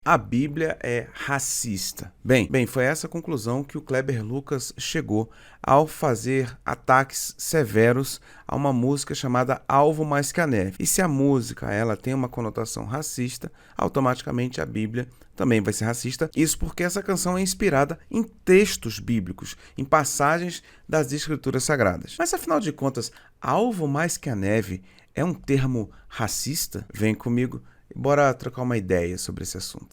A Bíblia é racista. Bem, foi essa a conclusão que o Kleber Lucas chegou ao fazer ataques severos a uma música chamada Alvo Mais Que a Neve. E se a música ela tem uma conotação racista, automaticamente a Bíblia também vai ser racista. Isso porque essa canção é inspirada em textos bíblicos, em passagens das Escrituras Sagradas. Mas afinal de contas, Alvo Mais Que a Neve é um termo racista? Vem comigo. Bora trocar uma ideia sobre esse assunto.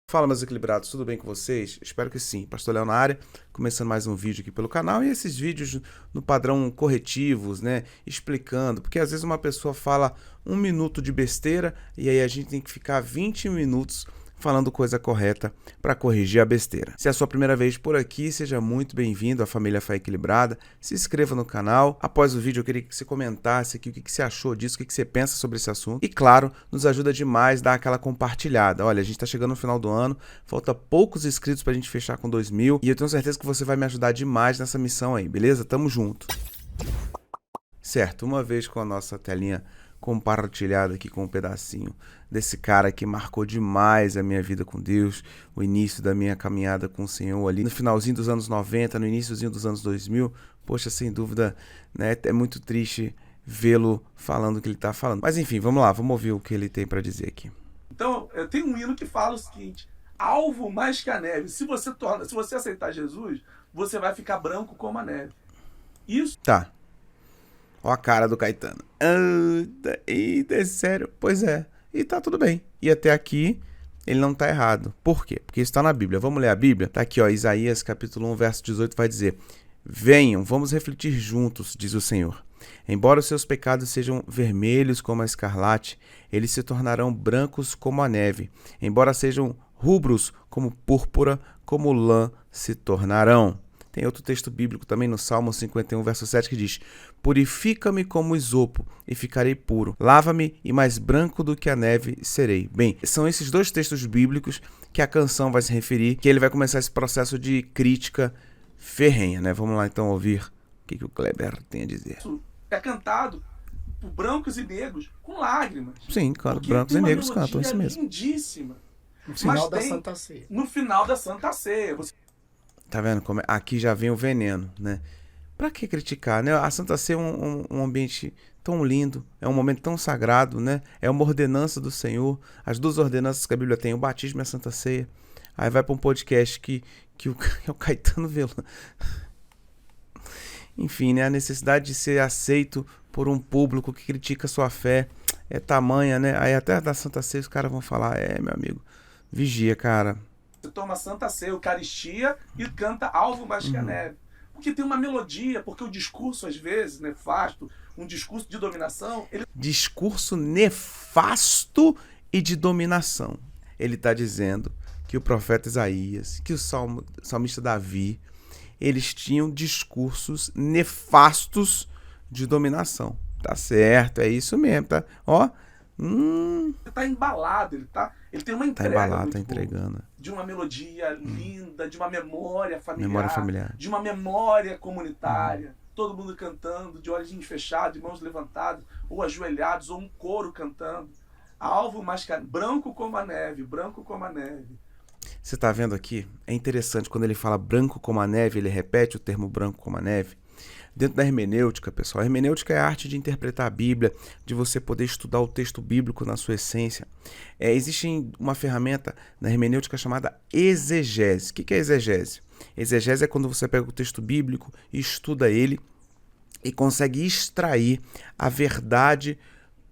Fala, meus equilibrados, tudo bem com vocês? Espero que sim. Pastor Léo na área, começando mais um vídeo aqui pelo canal. E esses vídeos no padrão corretivos, né? Explicando, porque às vezes uma pessoa fala 1 minuto de besteira e aí a gente tem que ficar 20 minutos falando coisa correta para corrigir a besteira. Se é a sua primeira vez por aqui, seja muito bem-vindo à família Fé Equilibrada. Se inscreva no canal. Após o vídeo, eu queria que você comentasse aqui o que você achou disso, o que você pensa sobre esse assunto. E claro, nos ajuda demais dar aquela compartilhada. Olha, a gente está chegando no final do ano, falta poucos inscritos para a gente fechar com 2.000 e eu tenho certeza que você vai me ajudar demais nessa missão aí, beleza? Tamo junto. Certo, uma vez com a nossa telinha compartilhado aqui com um pedacinho desse cara que marcou demais a minha vida com Deus, o início da minha caminhada com o Senhor ali no finalzinho dos anos 90, no iniciozinho dos anos 2000. Poxa, sem dúvida, né, é muito triste vê-lo falando o que ele está falando. Mas enfim, vamos lá, vamos ouvir o que ele tem para dizer aqui. Então, eu tenho um hino que fala o seguinte: alvo mais que a neve. Se você aceitar Jesus, você vai ficar branco como a neve. Isso. Tá. Ó a cara do Caetano. Eita, é sério? Pois é. E tá tudo bem. E até aqui ele não tá errado. Por quê? Porque isso tá na Bíblia. Vamos ler a Bíblia? Tá aqui, ó, Isaías capítulo 1, verso 18 vai dizer: venham, vamos refletir juntos, diz o Senhor. Embora os seus pecados sejam vermelhos como a escarlate, eles se tornarão brancos como a neve. Embora sejam rubros como púrpura, como lã se tornarão. Tem outro texto bíblico também no Salmo 51, verso 7, que diz: purifica-me como isopo e ficarei puro. Lava-me e mais branco do que a neve serei. Bem, são esses dois textos bíblicos que a canção vai se referir, que ele vai começar esse processo de crítica ferrenha, né? Vamos lá então ouvir o que o Kleber tem a dizer. Isso é cantado por brancos e negros com lágrimas. Sim, claro, brancos e negros cantam isso mesmo. Lindíssima. No final da Santa Ceia. No final da Santa Ceia. Tá vendo como aqui já vem o veneno, né? Pra que criticar, né? A Santa Ceia é um ambiente tão lindo, é um momento tão sagrado, né? É uma ordenança do Senhor. As duas ordenanças que a Bíblia tem, o batismo e a Santa Ceia. Aí vai pra um podcast que o Caetano Veloso. Enfim, né? A necessidade de ser aceito por um público que critica a sua fé é tamanha, né? Aí até da Santa Ceia os caras vão falar: meu amigo, vigia, cara. Você toma Santa Ceia, Eucaristia e canta Alvo Mais Que a Neve. Porque tem uma melodia, porque o discurso, às vezes, nefasto, um discurso de dominação... Discurso nefasto e de dominação. Ele está dizendo que o profeta Isaías, que o salmista Davi, eles tinham discursos nefastos de dominação. Tá certo, é isso mesmo, tá? Ó... Ele tá embalado, ele tem uma entrega. Tá embalado, tá entregando. De uma melodia linda, de uma memória familiar, de uma memória comunitária. Todo mundo cantando, de olhinhos fechados, de mãos levantadas, ou ajoelhados, ou um coro cantando. Alvo mais que branco como a neve, branco como a neve. Você tá vendo aqui? É interessante, quando ele fala branco como a neve, ele repete o termo branco como a neve. Dentro da hermenêutica, pessoal, a hermenêutica é a arte de interpretar a Bíblia, de você poder estudar o texto bíblico na sua essência. Existe uma ferramenta na hermenêutica chamada exegese. O que é exegese? Exegese é quando você pega o texto bíblico e estuda ele e consegue extrair a verdade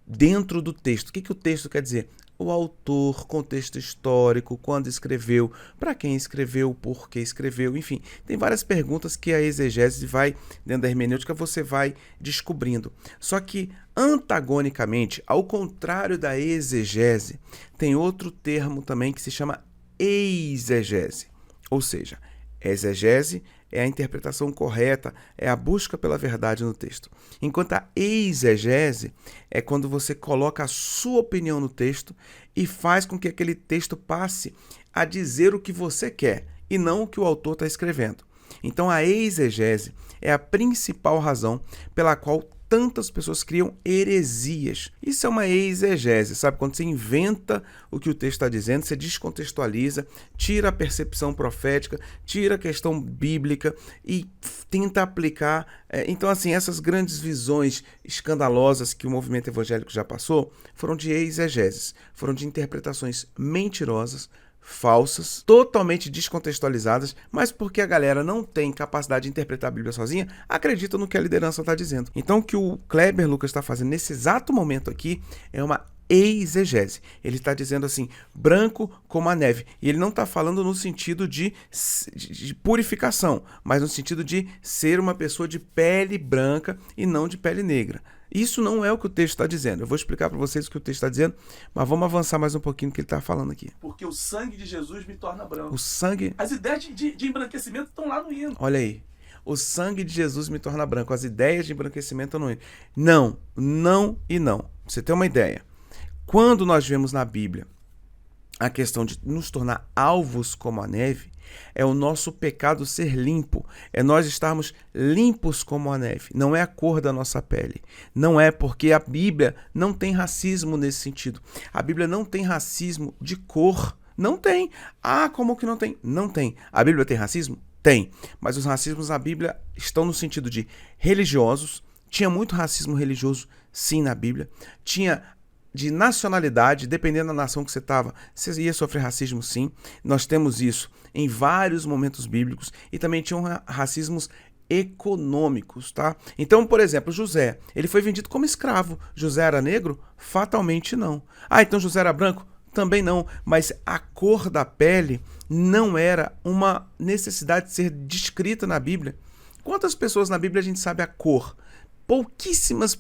dentro do texto. O que o texto quer dizer? O autor, contexto histórico, quando escreveu, para quem escreveu, por que escreveu, enfim. Tem várias perguntas que a exegese vai, dentro da hermenêutica, você vai descobrindo. Só que, antagonicamente, ao contrário da exegese, tem outro termo também que se chama exegese. Ou seja, exegese é a interpretação correta, é a busca pela verdade no texto. Enquanto a exegese é quando você coloca a sua opinião no texto e faz com que aquele texto passe a dizer o que você quer e não o que o autor está escrevendo. Então a exegese é a principal razão pela qual tantas pessoas criam heresias. Isso é uma exegese, sabe? Quando você inventa o que o texto está dizendo, você descontextualiza, tira a percepção profética, tira a questão bíblica e tenta aplicar. Então, assim, essas grandes visões escandalosas que o movimento evangélico já passou foram de exegeses, foram de interpretações mentirosas, falsas, totalmente descontextualizadas, mas porque a galera não tem capacidade de interpretar a Bíblia sozinha, acredita no que a liderança está dizendo. Então, o que o Kleber Lucas está fazendo nesse exato momento aqui é uma exegese. Ele está dizendo assim, branco como a neve. E ele não está falando no sentido de purificação, mas no sentido de ser uma pessoa de pele branca e não de pele negra. Isso não é o que o texto está dizendo. Eu vou explicar para vocês o que o texto está dizendo, mas vamos avançar mais um pouquinho no que ele está falando aqui. Porque o sangue de Jesus me torna branco. O sangue... As ideias de embranquecimento estão lá no hino. Olha aí. O sangue de Jesus me torna branco. As ideias de embranquecimento estão no hino. Não, não e não. Pra você ter uma ideia. Quando nós vemos na Bíblia a questão de nos tornar alvos como a neve, é o nosso pecado ser limpo, é nós estarmos limpos como a neve, não é a cor da nossa pele, não é porque a Bíblia não tem racismo nesse sentido, a Bíblia não tem racismo de cor, não tem. Ah, como que não tem? Não tem. A Bíblia tem racismo? Tem, mas os racismos na Bíblia estão no sentido de religiosos, tinha muito racismo religioso sim na Bíblia, tinha de nacionalidade, dependendo da nação que você estava, você ia sofrer racismo sim. Nós temos isso em vários momentos bíblicos e também tinham racismos econômicos, tá? Então, por exemplo, José, ele foi vendido como escravo. José era negro? Fatalmente não. Ah, então José era branco? Também não, mas a cor da pele não era uma necessidade de ser descrita na Bíblia. Quantas pessoas na Bíblia a gente sabe a cor? Pouquíssimas.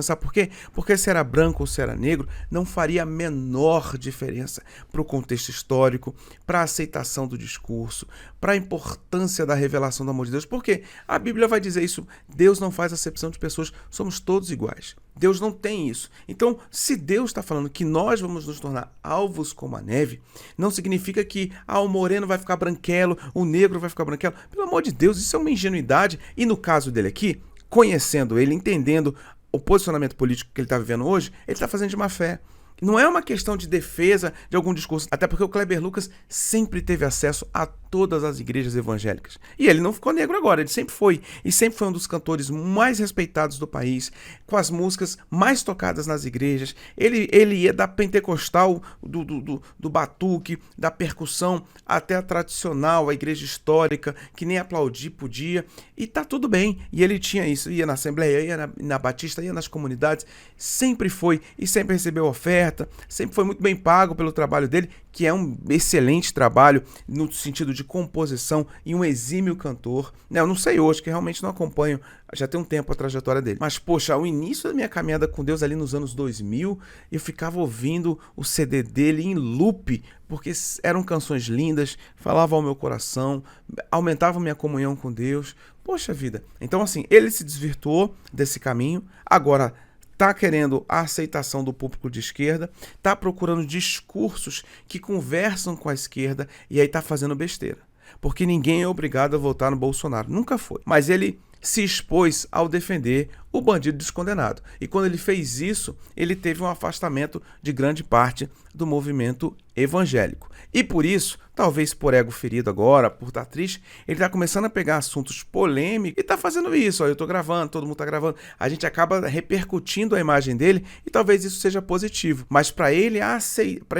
Sabe por quê? Porque se era branco ou se era negro, não faria a menor diferença para o contexto histórico, para a aceitação do discurso, para a importância da revelação do amor de Deus. Porque a Bíblia vai dizer isso, Deus não faz acepção de pessoas, somos todos iguais. Deus não tem isso. Então, se Deus está falando que nós vamos nos tornar alvos como a neve, não significa que o moreno vai ficar branquelo, o negro vai ficar branquelo. Pelo amor de Deus, isso é uma ingenuidade. E no caso dele aqui, conhecendo ele, entendendo o posicionamento político que ele está vivendo hoje, ele está fazendo de má fé. Não é uma questão de defesa de algum discurso, até porque o Kleber Lucas sempre teve acesso a todas as igrejas evangélicas. E ele não ficou negro agora, ele sempre foi. E sempre foi um dos cantores mais respeitados do país, com as músicas mais tocadas nas igrejas. Ele ia da pentecostal, do batuque, da percussão, até a tradicional, a igreja histórica, que nem aplaudir podia. E tá tudo bem. E ele tinha isso, ia na Assembleia, ia na Batista, ia nas comunidades. Sempre foi e sempre recebeu oferta, sempre foi muito bem pago pelo trabalho dele, que é um excelente trabalho no sentido de composição e um exímio cantor. Eu não sei hoje, que realmente não acompanho, já tem um tempo a trajetória dele. Mas, poxa, ao início da minha caminhada com Deus ali nos anos 2000, eu ficava ouvindo o CD dele em loop, porque eram canções lindas, falavam ao meu coração, aumentavam minha comunhão com Deus. Poxa vida. Então, assim, ele se desvirtuou desse caminho, agora está querendo a aceitação do público de esquerda, está procurando discursos que conversam com a esquerda e aí está fazendo besteira. Porque ninguém é obrigado a votar no Bolsonaro. Nunca foi. Mas ele se expôs ao defender o bandido descondenado. E quando ele fez isso, ele teve um afastamento de grande parte do movimento evangélico. E por isso, talvez por ego ferido agora, por estar triste, ele está começando a pegar assuntos polêmicos e está fazendo isso. Ó, eu estou gravando, todo mundo está gravando. A gente acaba repercutindo a imagem dele e talvez isso seja positivo. Mas para ele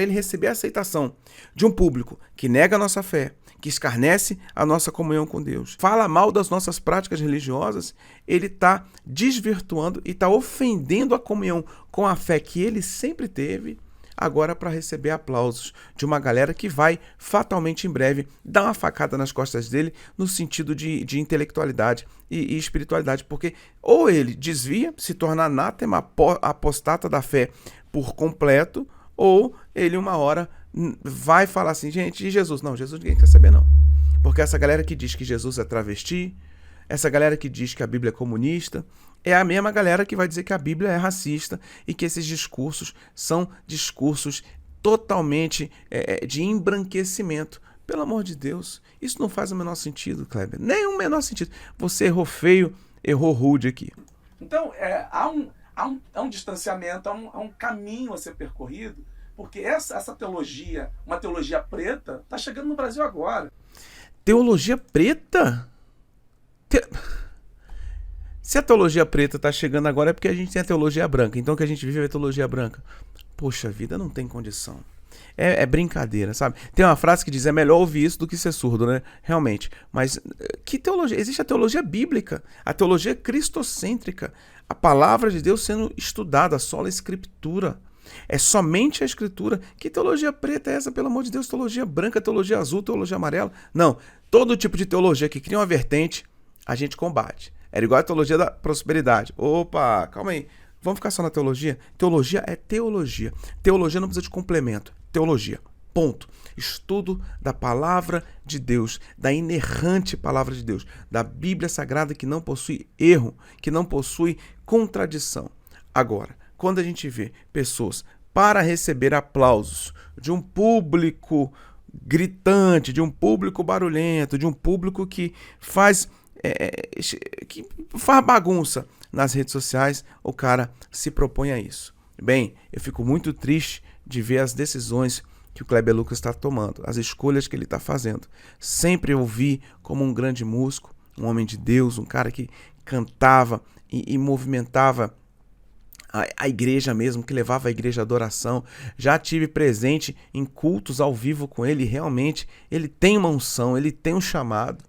receber a aceitação de um público que nega a nossa fé, que escarnece a nossa comunhão com Deus, fala mal das nossas práticas religiosas, ele está desvirtuando e está ofendendo a comunhão com a fé que ele sempre teve, agora para receber aplausos de uma galera que vai fatalmente em breve dar uma facada nas costas dele no sentido de intelectualidade e espiritualidade, porque ou ele desvia, se torna anátema, apostata da fé por completo, ou ele uma hora vai falar assim, gente, e Jesus? Não, Jesus ninguém quer saber não. Porque essa galera que diz que Jesus é travesti, essa galera que diz que a Bíblia é comunista, é a mesma galera que vai dizer que a Bíblia é racista e que esses discursos são discursos totalmente de embranquecimento. Pelo amor de Deus, isso não faz o menor sentido, Kleber. Nem o menor sentido. Você errou feio, errou rude aqui. Então, há um distanciamento, há um caminho a ser percorrido, porque essa teologia, uma teologia preta, está chegando no Brasil agora. Teologia preta? Se a teologia preta está chegando agora é porque a gente tem a teologia branca. Então o que a gente vive é a teologia branca. Poxa vida, não tem condição. É brincadeira, sabe? Tem uma frase que diz, é melhor ouvir isso do que ser surdo, né? Realmente. Mas que teologia? Existe a teologia bíblica, a teologia cristocêntrica, a palavra de Deus sendo estudada, a sola escritura. É somente a escritura. Que teologia preta é essa, pelo amor de Deus? Teologia branca, teologia azul, teologia amarela? Não. Todo tipo de teologia que cria uma vertente, a gente combate. Era igual a teologia da prosperidade. Opa, calma aí. Vamos ficar só na teologia? Teologia é teologia. Teologia não precisa de complemento. Teologia. Ponto. Estudo da palavra de Deus, da inerrante palavra de Deus, da Bíblia Sagrada que não possui erro, que não possui contradição. Agora, quando a gente vê pessoas para receber aplausos de um público gritante, de um público barulhento, de um público que faz bagunça nas redes sociais, o cara se propõe a isso. Bem, eu fico muito triste de ver as decisões que o Kleber Lucas está tomando, as escolhas que ele está fazendo. Sempre eu vi como um grande músico, um homem de Deus, um cara que cantava e movimentava a igreja mesmo, que levava a igreja à adoração. Já tive presente em cultos ao vivo com ele, e realmente ele tem uma unção, ele tem um chamado.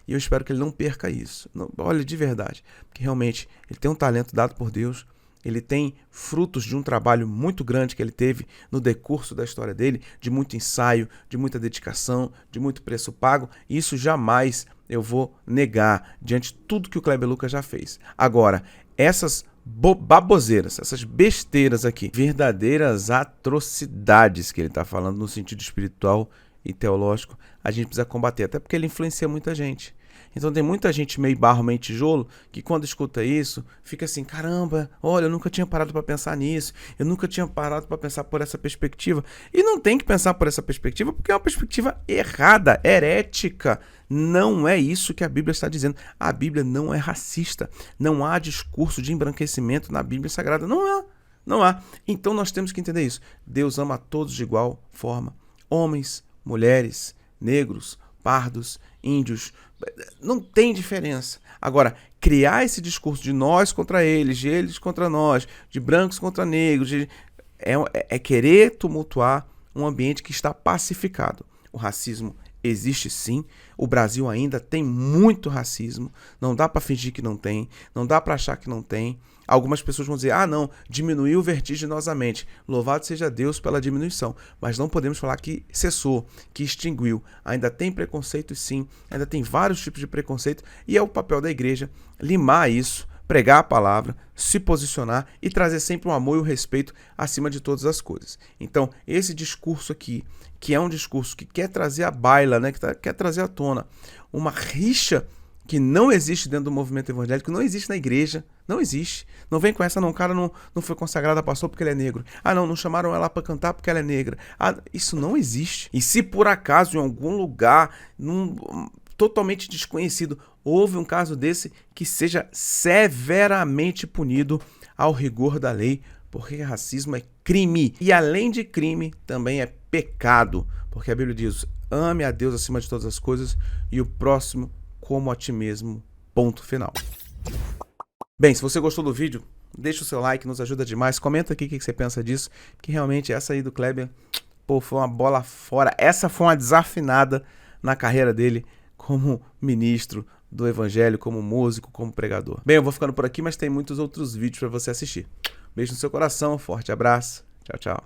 E eu espero que ele não perca isso. Não, olha, de verdade. Porque realmente ele tem um talento dado por Deus. Ele tem frutos de um trabalho muito grande que ele teve no decurso da história dele, de muito ensaio, de muita dedicação, de muito preço pago. E isso jamais eu vou negar diante de tudo que o Kleber Lucas já fez. Agora, essas baboseiras, essas besteiras aqui, verdadeiras atrocidades que ele está falando no sentido espiritual e teológico, a gente precisa combater, até porque ele influencia muita gente. Então tem muita gente meio barro, meio tijolo, que quando escuta isso, fica assim, caramba, olha, eu nunca tinha parado para pensar nisso, eu nunca tinha parado para pensar por essa perspectiva. E não tem que pensar por essa perspectiva, porque é uma perspectiva errada, herética. Não é isso que a Bíblia está dizendo. A Bíblia não é racista. Não há discurso de embranquecimento na Bíblia Sagrada. Não há. Então nós temos que entender isso. Deus ama a todos de igual forma. Homens, mulheres, negros, pardos, índios, não tem diferença. Agora, criar esse discurso de nós contra eles, de eles contra nós, de brancos contra negros, é querer tumultuar um ambiente que está pacificado. O racismo existe sim, o Brasil ainda tem muito racismo, não dá para fingir que não tem, não dá para achar que não tem. Algumas pessoas vão dizer, não, diminuiu vertiginosamente. Louvado seja Deus pela diminuição. Mas não podemos falar que cessou, que extinguiu. Ainda tem preconceito sim, ainda tem vários tipos de preconceito. E é o papel da igreja limar isso, pregar a palavra, se posicionar e trazer sempre o amor e o respeito acima de todas as coisas. Então, esse discurso aqui, que é um discurso que quer trazer à baila, né, quer trazer à tona uma rixa que não existe dentro do movimento evangélico, não existe na igreja, não existe. Não vem com essa, não, o cara não foi consagrado a pastor porque ele é negro. Não chamaram ela para cantar porque ela é negra. Isso não existe. E se por acaso em algum lugar, totalmente desconhecido, houve um caso desse, que seja severamente punido ao rigor da lei, porque racismo é crime. E além de crime, também é pecado. Porque a Bíblia diz, ame a Deus acima de todas as coisas e o próximo como a ti mesmo, ponto final. Bem, se você gostou do vídeo, deixa o seu like, nos ajuda demais. Comenta aqui o que você pensa disso, que realmente essa aí do Kleber, foi uma bola fora. Essa foi uma desafinada na carreira dele como ministro do evangelho, como músico, como pregador. Bem, eu vou ficando por aqui, mas tem muitos outros vídeos para você assistir. Beijo no seu coração, forte abraço, tchau, tchau.